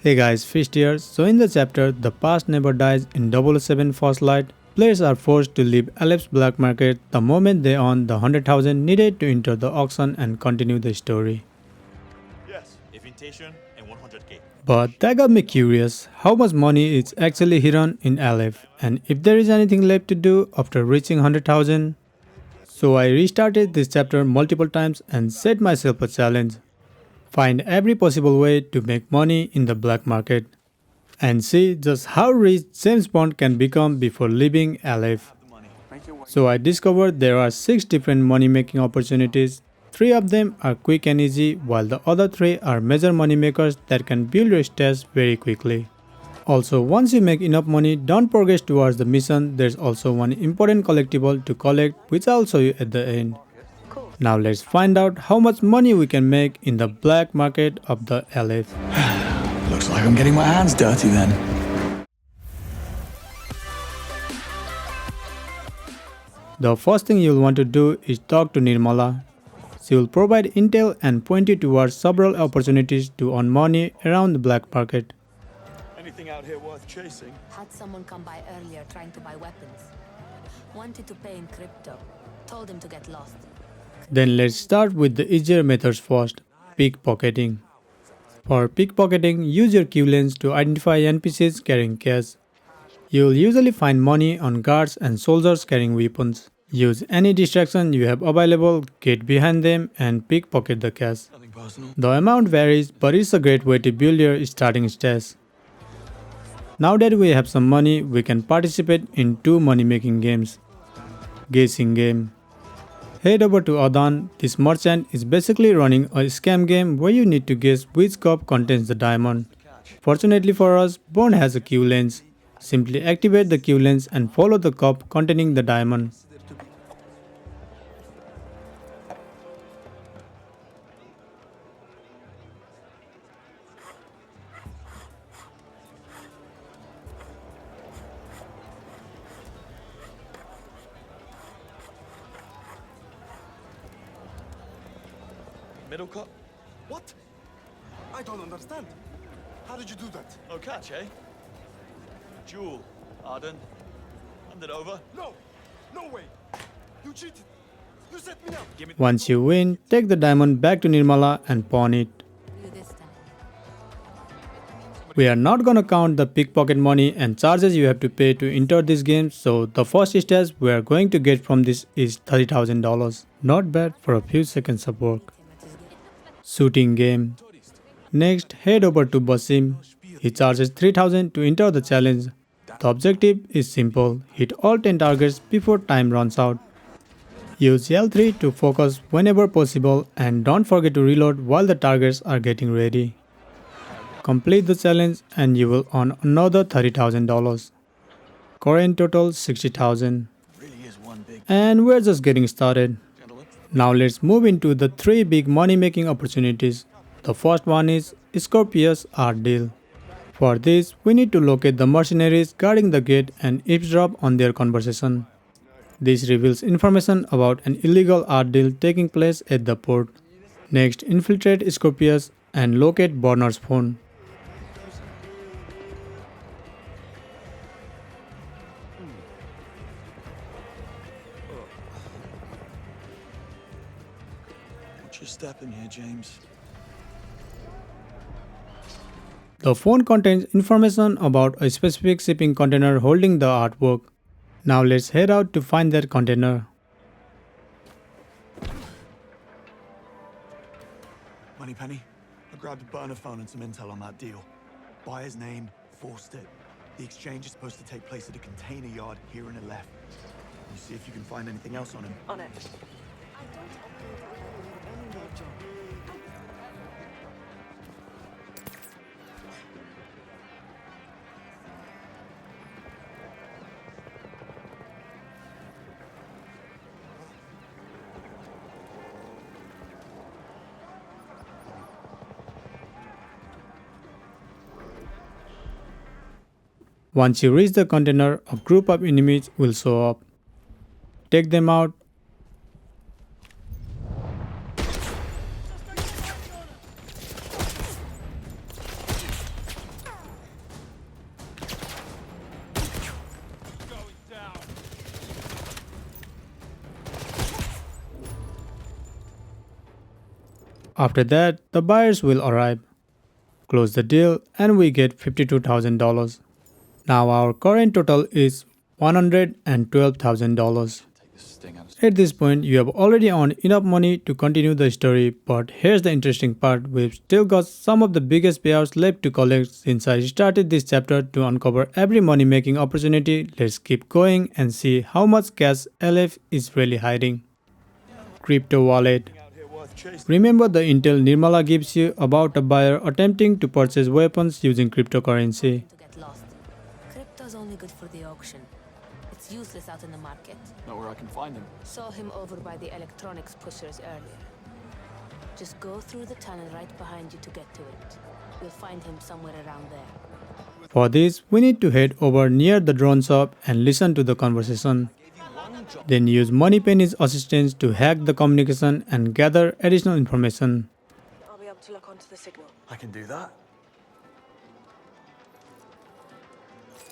Hey guys, Fist here. So in the chapter The Past Never Dies in 007 First Light, players are forced to leave Aleph's Black Market the moment they earn the 100,000 needed to enter the auction and continue the story. Yes, invitation and 100k. But that got me curious, how much money is actually hidden in Aleph and if there is anything left to do after reaching 100,000. So I restarted this chapter multiple times and set myself a challenge. Find every possible way to make money in the black market and see just how rich James Bond can become before leaving Aleph. So I discovered there are 6 different money making opportunities. 3 of them are quick and easy, while the other 3 are major money makers that can build your stash very quickly. Also, once you make enough money, don't progress towards the mission. There's also one important collectible to collect, which I'll show you at the end. Now let's find out how much money we can make in the black market of the Aleph. Looks like I'm getting my hands dirty then. The first thing you'll want to do is talk to Nirmala. She will provide intel and point you towards several opportunities to earn money around the black market. Anything out here worth chasing? Had someone come by earlier trying to buy weapons. Wanted to pay in crypto. Told him to get lost. Then let's start with the easier methods first, pickpocketing. For pickpocketing, use your Q lens to identify NPCs carrying cash. You'll usually find money on guards and soldiers carrying weapons. Use any distraction you have available, get behind them and pickpocket the cash. Nothing personal. The amount varies, but it's a great way to build your starting stash. Now that we have some money, we can participate in 2 money making games. Guessing game. Head over to Adan. This merchant is basically running a scam game where you need to guess which cup contains the diamond. Fortunately for us, Bond has a Q lens. Simply activate the Q lens and follow the cup containing the diamond. Middle cup? What? I don't understand. How did you do that? No catch, eh? Jewel, Arden. Hand it over. No! No way! You cheated! You set me up! Give me. Once you win, take the diamond back to Nirmala and pawn it. You this time. We are not gonna count the pickpocket money and charges you have to pay to enter this game, so the first stash we are going to get from this is $30,000. Not bad for a few seconds of work. Shooting game. Next, head over to Basim. He charges 3,000 to enter the challenge. The objective is simple, hit all 10 targets before time runs out. Use L3 to focus whenever possible and don't forget to reload while the targets are getting ready. Complete the challenge and you will earn another $30,000. Current total 60,000. Really is one big And we're just getting started. gentleman. Now let's move into the 3 big money making opportunities. The first one is Scorpius Art Deal. For this, we need to locate the mercenaries guarding the gate and eavesdrop on their conversation. This reveals information about an illegal art deal taking place at the port. Next, infiltrate Scorpius and locate Borner's phone. Watch your step in here, James. The phone contains information about a specific shipping container holding the artwork. Now let's head out to find that container. Moneypenny, I grabbed a burner phone and some intel on that deal. Buyer's name, forced it. The exchange is supposed to take place at a container yard here in Aleph. You see if you can find anything else on him. On it. Once you reach the container, a group of enemies will show up. Take them out. After that, the buyers will arrive, close the deal, and we get $52,000. Now our current total is $112,000. Take the sting out of At this point, you have already earned enough money to continue the story, but here's the interesting part. We've still got some of the biggest payouts left to collect. Since I started this chapter to uncover every money-making opportunity, let's keep going and see how much cash Aleph is really hiding. Crypto wallet. Out here worth chasing. Remember the intel Nirmala gives you about a buyer attempting to purchase weapons using cryptocurrency. To get lost. Crypto's only good for the auction. It's useless out in the market. know where I can find him. Saw him over by the electronics pushers earlier. Just go through the tunnel right behind you to get to it. You'll find him somewhere around there. For this, we need to head over near the drone shop and listen to the conversation. Then use Moneypenny's assistance to hack the communication and gather additional information. I'll be able to lock onto the signal. I can do that.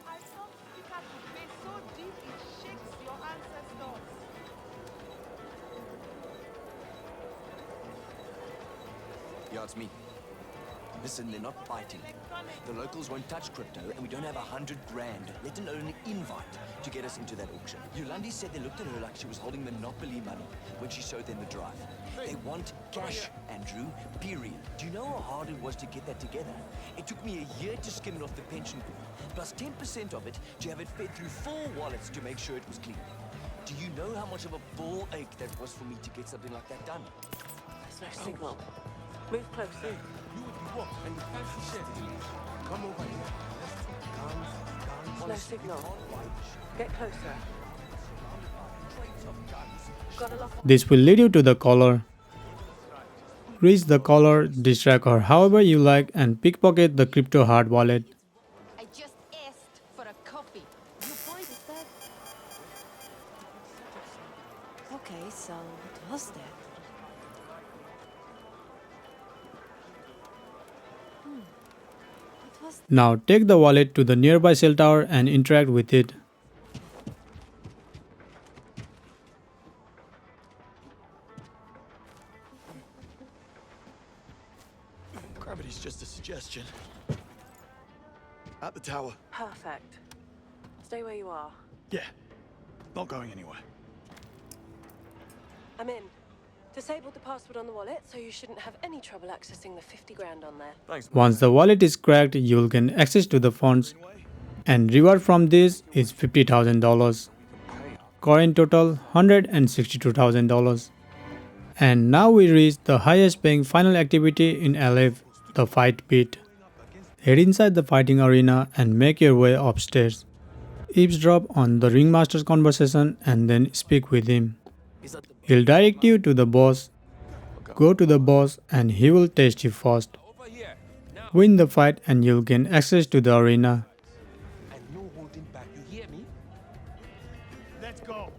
I saw Pickpocketing way so deep it shakes your ancestors. Yeah, it's me. Listen, they're not biting. The locals won't touch crypto, and we don't have $100 grand, let alone an invite, to get us into that auction. Yolandi said they looked at her like she was holding monopoly money when she showed them the drive. They want cash, Andrew, period. Do you know how hard it was to get that together? It took me a year to skim it off the pension pool, plus 10% of it to have it fed through 4 wallets to make sure it was clean. Do you know how much of a ball ache that was for me to get something like that done? There's no signal. Move closer. There's no signal. Get closer. Gotta lock This will lead you to the caller. Reach the caller, distract her however you like, and pickpocket the crypto hard wallet. I just asked for a copy. Your point is that... Okay, so what was that? What was Now take the wallet to the nearby cell tower and interact with it. Gravity's just a suggestion. At the tower. Perfect. Stay where you are. Yeah. Not going anywhere. I'm in. Disabled the password on the wallet, so you shouldn't have any trouble accessing the 50 grand on there. Thanks. Once the wallet is cracked, you will gain access to the funds, and reward from this is $50,000. Current total $162,000. And now we reach the highest paying final activity in Aleph, the fight pit. Head inside the fighting arena and make your way upstairs. Eavesdrop on the ringmaster's conversation and then speak with him. He'll direct you to the boss. Go to the boss and he will test you first. Win the fight and you'll gain access to the arena. And no holding back, you hear me? Let's go.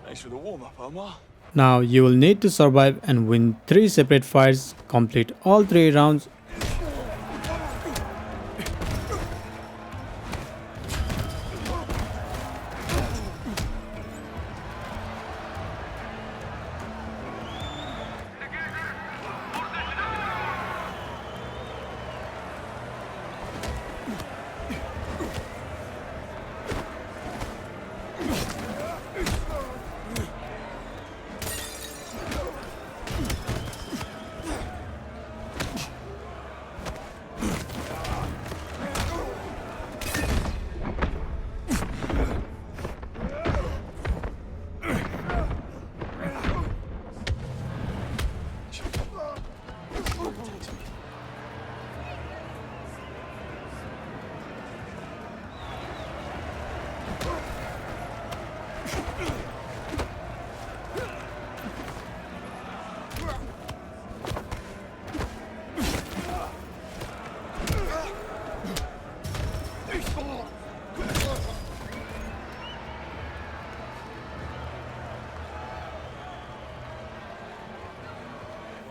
Thanks for the warm-up, Omar. Now you will need to survive and win 3 separate fights, complete all 3 rounds.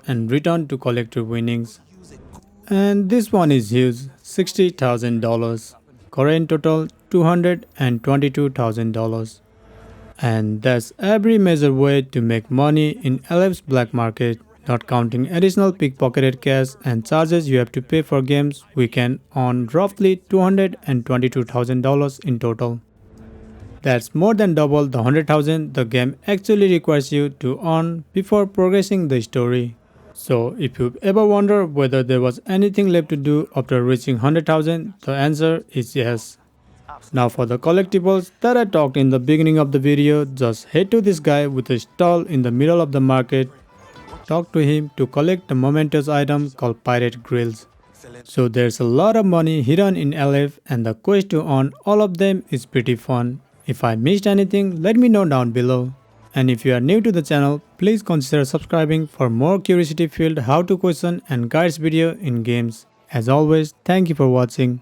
And return to collect your winnings. And this one is huge, $60,000. Current total $222,000. And that's every major way to make money in Aleph's Black Market, not counting additional pickpocketed cash and charges you have to pay for games. We can earn roughly $222,000 in total. That's more than double the 100,000 the game actually requires you to earn before progressing the story. So if you ever wonder whether there was anything left to do after reaching 100,000, the answer is yes. Now for the collectibles that I talked in the beginning of the video, just head to this guy with a stall in the middle of the market. Talk to him to collect the momentous item called pirate grills. So there's a lot of money hidden in Aleph and the quest to earn all of them is pretty fun. If I missed anything, let me know down below. And if you are new to the channel, please consider subscribing for more curiosity filled how to question and guides video in games. As always, thank you for watching.